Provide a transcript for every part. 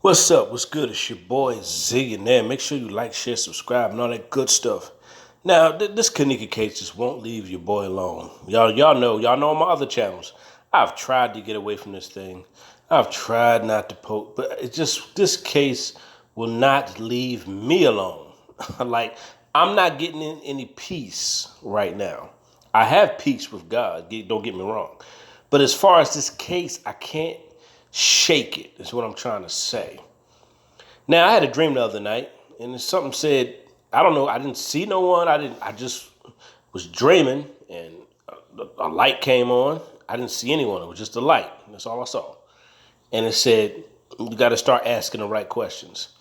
What's up? What's good? It's your boy Zillionaire. Make sure you like, share, subscribe, and all that good stuff. Now, this Kenneka case just won't leave your boy alone. Y'all know on my other channels, I've tried to get away from this thing. I've tried not to poke, but it's just this case will not leave me alone. Like, I'm not getting in any peace right now. I have peace with God. Don't get me wrong, but as far as this case, I can't shake it, is what I'm trying to say. Now, I had a dream the other night, and something said, I don't know, I didn't see no one. I just was dreaming, and a light came on. I didn't see anyone. It was just a light. That's all I saw. And it said, you got to start asking the right questions.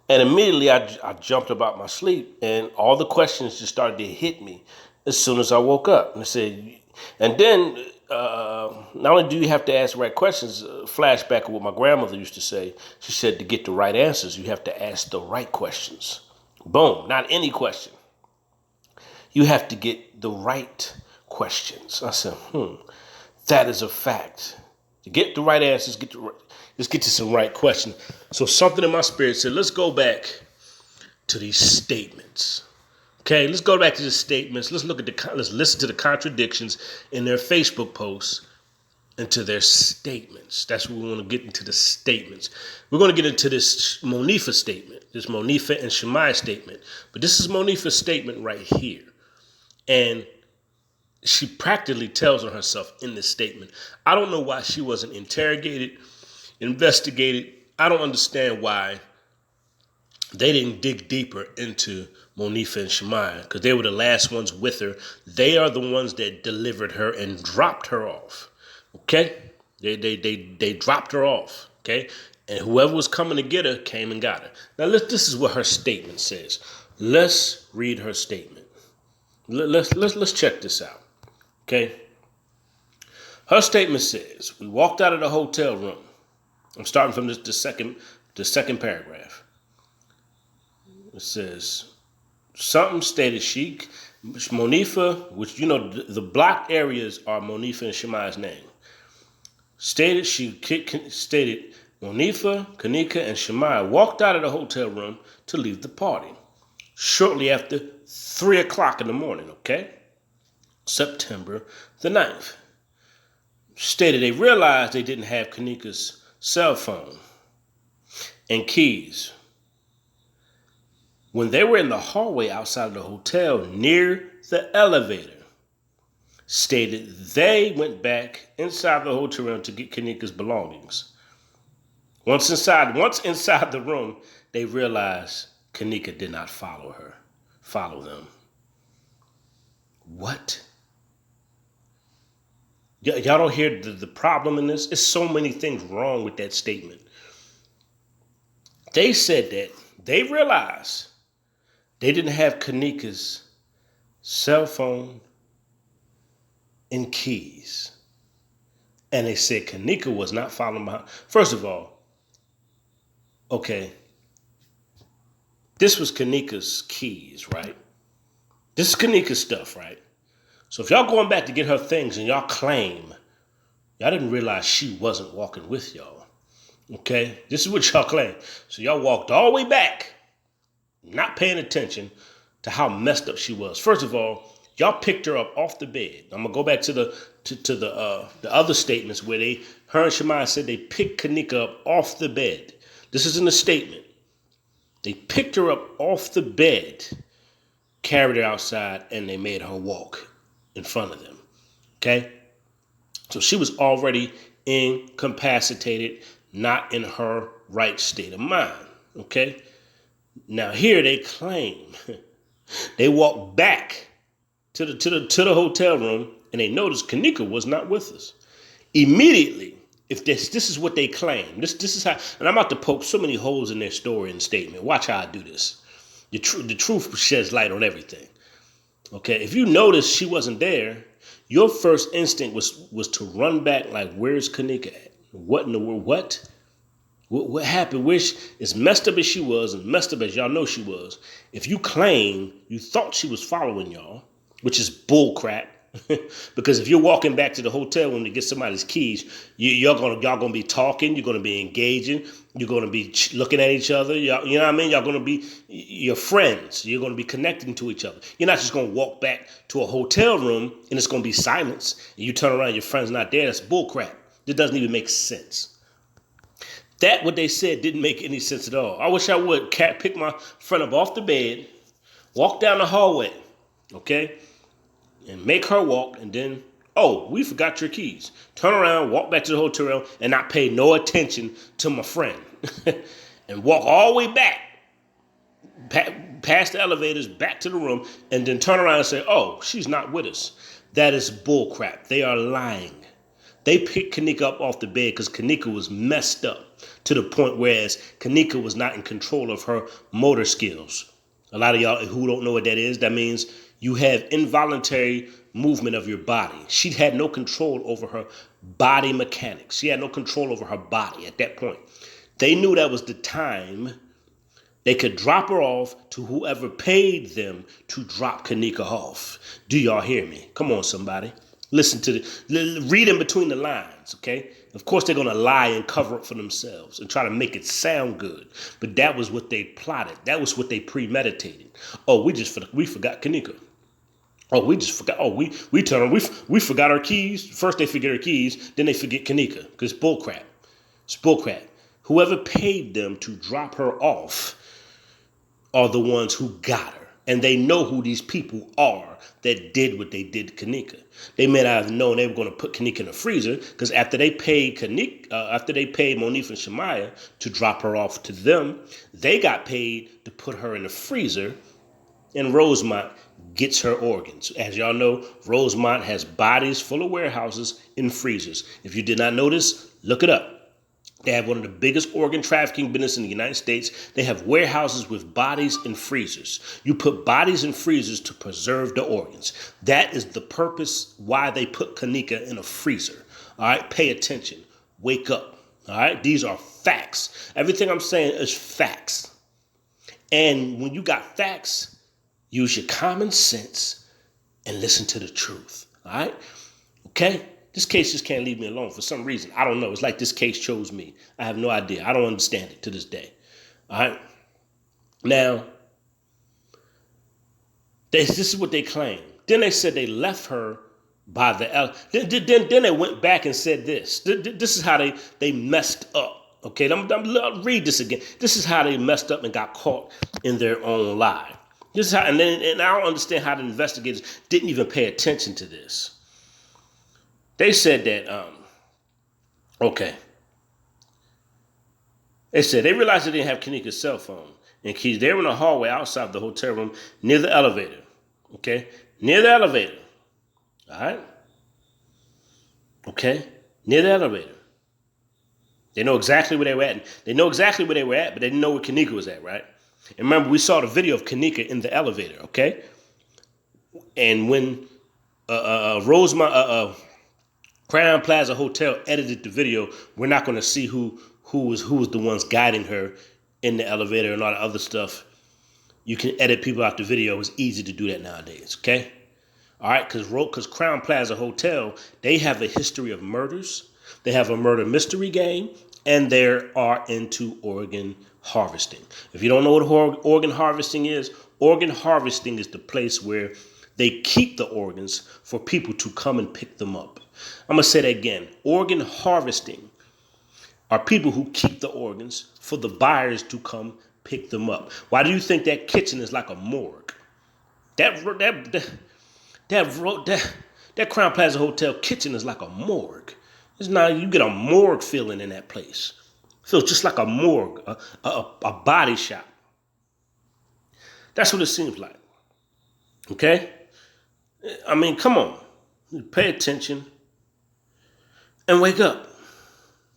And immediately I jumped about my sleep, and all the questions just started to hit me as soon as I woke up. And it said, and then not only do you have to ask the right questions, flashback of what my grandmother used to say. She said to get the right answers, you have to ask the right questions. Boom, not any question. You have to get the right questions. I said, that is a fact. To get the right answers, let's get to some right questions. So something in my spirit said, let's go back to these statements. Okay, let's go back to the statements. Let's listen to the contradictions in their Facebook posts and to their statements. That's what we want to get into, the statements. We're going to get into this Monifah statement, this Monifah and Shamaya statement. But this is Monifah's statement right here. And she practically tells on herself in this statement. I don't know why she wasn't interrogated, investigated. I don't understand why they didn't dig deeper into Monifah and Shamaya, because they were the last ones with her. They are the ones that delivered her and dropped her off. Okay? They dropped her off. Okay? And whoever was coming to get her came and got her. Now this is what her statement says. Let's read her statement. Let's check this out. Okay? Her statement says, we walked out of the hotel room. I'm starting from the second paragraph. It says, something stated Monifah, which, the blocked areas are Monifah and Shamaya's name. Stated Monifah, Kenneka, and Shamaya walked out of the hotel room to leave the party shortly after 3 o'clock in the morning, okay? September the 9th. Stated they realized they didn't have Kenneka's cell phone and keys. When they were in the hallway outside of the hotel near the elevator, stated they went back inside the hotel room to get Kenneka's belongings. Once inside the room, they realized Kenneka did not follow them. What? Y'all don't hear the problem in this? There's so many things wrong with that statement. They said that they realized they didn't have Kenneka's cell phone and keys. And they said Kenneka was not following behind. First of all, okay, this was Kenneka's keys, right? This is Kenneka's stuff, right? So if y'all going back to get her things and y'all claim y'all didn't realize she wasn't walking with y'all, okay? This is what y'all claim. So y'all walked all the way back, not paying attention to how messed up she was. First of all, y'all picked her up off the bed. I'm gonna go back to the other statements where her and Shamaya said they picked Kenneka up off the bed. This is in the statement. They picked her up off the bed, carried her outside, and they made her walk in front of them. Okay? So she was already incapacitated, not in her right state of mind. Okay? Now here they claim they walked back to the hotel room and they noticed Kenneka was not with us. Immediately, if this is what they claim, this is how, and I'm about to poke so many holes in their story and statement. Watch how I do this. The truth sheds light on everything. Okay, if you notice she wasn't there, your first instinct was to run back like, where's Kenneka at? What in the world? What happened? As messed up as she was, and messed up as y'all know she was, if you claim you thought she was following y'all, which is bull crap, Because if you're walking back to the hotel room to get somebody's keys, y'all gonna be talking. You're gonna be engaging. You're gonna be looking at each other. You know what I mean? Y'all gonna be your friends. You're gonna be connecting to each other. You're not just gonna walk back to a hotel room and it's gonna be silence. And you turn around, your friend's not there. That's bullcrap. It doesn't even make sense. That what they said didn't make any sense at all. I wish I would pick my friend up off the bed, walk down the hallway, okay? And make her walk, and then, oh, we forgot your keys. Turn around, walk back to the hotel room, and not pay no attention to my friend. And walk all the way back, past the elevators, back to the room, and then turn around and say, oh, she's not with us. That is bullcrap. They are lying. They picked Kenneka up off the bed because Kenneka was messed up to the point whereas Kenneka was not in control of her motor skills. A lot of y'all who don't know what that is, that means you have involuntary movement of your body. She had no control over her body mechanics. She had no control over her body at that point. They knew that was the time they could drop her off to whoever paid them to drop Kenneka off. Do y'all hear me? Come on, somebody. Listen to read in between the lines, okay? Of course, they're going to lie and cover up for themselves and try to make it sound good. But that was what they plotted. That was what they premeditated. Oh, we forgot Kenneka. Oh, we just forgot. Oh, we forgot our keys. First they forget our keys, then they forget Kenneka. Because it's bullcrap. It's bullcrap. Whoever paid them to drop her off are the ones who got her. And they know who these people are that did what they did to Kenneka. They may not have known they were going to put Kenneka in a freezer because after they paid Monifah and Shamaya to drop her off to them, they got paid to put her in the freezer. And Rosemont gets her organs. As y'all know, Rosemont has bodies full of warehouses in freezers. If you did not know this, look it up. They have one of the biggest organ trafficking business in the United States. They have warehouses with bodies in freezers. You put bodies in freezers to preserve the organs. That is the purpose why they put Kenneka in a freezer. All right, pay attention. Wake up. All right, these are facts. Everything I'm saying is facts. And when you got facts, use your common sense and listen to the truth. All right, okay? This case just can't leave me alone for some reason. I don't know. It's like this case chose me. I have no idea. I don't understand it to this day. All right. Now, this is what they claim. Then they said they left her by the... Then they went back and said this. This is how they messed up. Okay, I'll read this again. This is how they messed up and got caught in their own lie. This is how, and I don't understand how the investigators didn't even pay attention to this. They said that, They said they realized they didn't have Kenneka's cell phone and keys. They were in the hallway outside the hotel room near the elevator. Okay? Near the elevator. All right? Okay? Near the elevator. They know exactly where they were at. But they didn't know where Kenneka was at, right? And remember, we saw the video of Kenneka in the elevator, okay? And when Crown Plaza Hotel edited the video, we're not going to see who was the ones guiding her in the elevator and all the other stuff. You can edit people out the video. It's easy to do that nowadays, okay? All right, because Crown Plaza Hotel, they have a history of murders. They have a murder mystery game, and they are into organ harvesting. If you don't know what organ harvesting is the place where they keep the organs for people to come and pick them up. I'm going to say that again. Organ harvesting are people who keep the organs for the buyers to come pick them up. Why do you think that kitchen is like a morgue? That Crown Plaza Hotel kitchen is like a morgue. It's not, you get a morgue feeling in that place. It feels just like a morgue, a body shop. That's what it seems like. Okay? I mean, come on. Pay attention and wake up.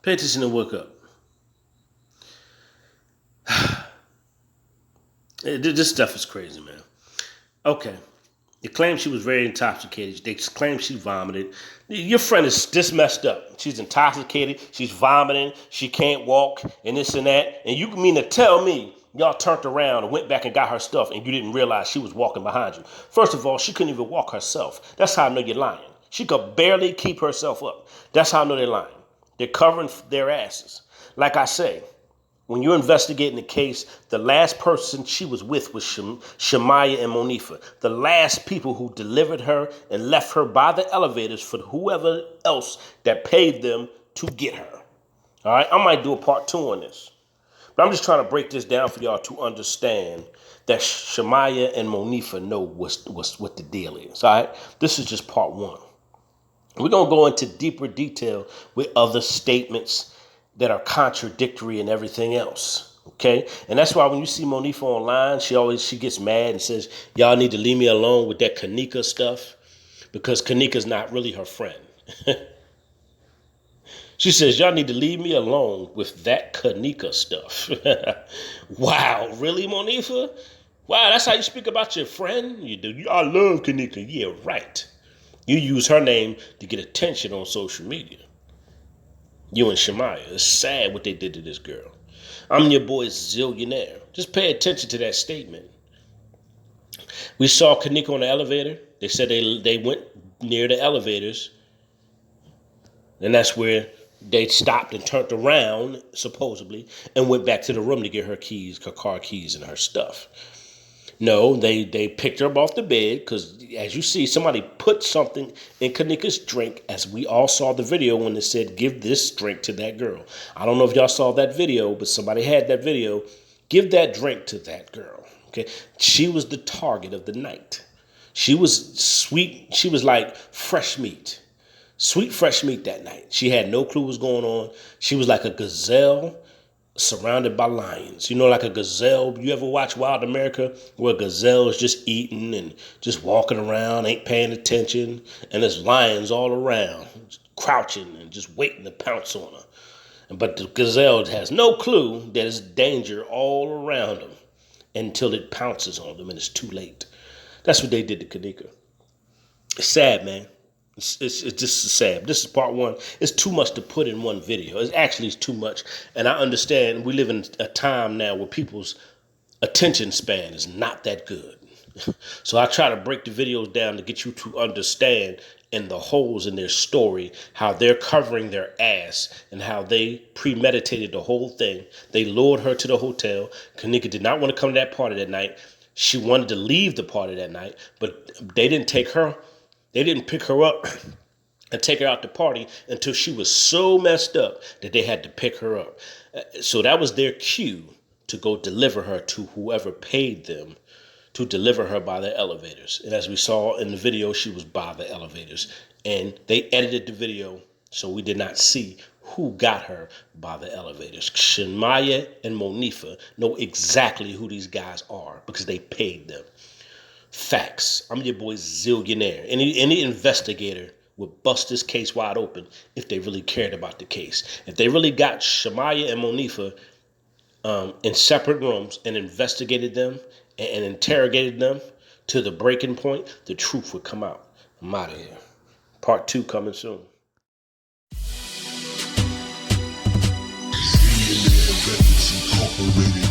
Pay attention and wake up. This stuff is crazy, man. Okay. They claim she was very intoxicated. They claim she vomited. Your friend is this messed up. She's intoxicated. She's vomiting. She can't walk and this and that. And you mean to tell me Y'all turned around and went back and got her stuff and you didn't realize she was walking behind you. First of all, she couldn't even walk herself. That's how I know you're lying. She could barely keep herself up. That's how I know they're lying. They're covering their asses. Like I say, when you're investigating the case, the last person she was with was Shamaya and Monifah. The last people who delivered her and left her by the elevators for whoever else that paid them to get her. All right, I might do a part 2 on this. But I'm just trying to break this down for y'all to understand that Shamaya and Monifah know what the deal is. All right, this is just part 1. We're going to go into deeper detail with other statements that are contradictory and everything else. Okay. And that's why when you see Monifah online, she gets mad and says, y'all need to leave me alone with that Kenneka stuff, because Kenneka's not really her friend. She says, y'all need to leave me alone with that Kenneka stuff. Wow. Really, Monifah? Wow. That's how you speak about your friend? You do. I love Kenneka. Yeah, right. You use her name to get attention on social media. You and Shamaya. It's sad what they did to this girl. I'm your boy Zillionaire. Just pay attention to that statement. We saw Kenneka on the elevator. They said they went near the elevators. And that's where they stopped and turned around, supposedly, and went back to the room to get her keys, her car keys, and her stuff. No, they picked her up off the bed because, as you see, somebody put something in Kenneka's drink, as we all saw the video when it said, give this drink to that girl. I don't know if y'all saw that video, but somebody had that video. Give that drink to that girl. Okay, she was the target of the night. She was sweet. She was like fresh meat. Sweet, fresh meat that night. She had no clue what was going on. She was like a gazelle surrounded by lions. You know, like a gazelle. You ever watch Wild America where a gazelle is just eating and just walking around, ain't paying attention, and there's lions all around, crouching and just waiting to pounce on her. But the gazelle has no clue that there's danger all around them until it pounces on them and it's too late. That's what they did to Kenneka. It's sad, man. It's just sad. This is part 1. It's too much to put in one video. It actually is too much. And I understand we live in a time now where people's attention span is not that good. So I try to break the videos down to get you to understand in the holes in their story, how they're covering their ass and how they premeditated the whole thing. They lured her to the hotel. Kenneka did not want to come to that party that night. She wanted to leave the party that night, but they didn't take her. They didn't pick her up and take her out to party until she was so messed up that they had to pick her up. So that was their cue to go deliver her to whoever paid them to deliver her by the elevators. And as we saw in the video, she was by the elevators. And they edited the video so we did not see who got her by the elevators. Shamaya and Monifah know exactly who these guys are because they paid them. Facts. I'm your boy Zillionaire. Any investigator would bust this case wide open if they really cared about the case. If they really got Shamaya and Monifah in separate rooms and investigated them and interrogated them to the breaking point, the truth would come out. I'm out of here. Part 2 coming soon. Zillionaire Incorporated.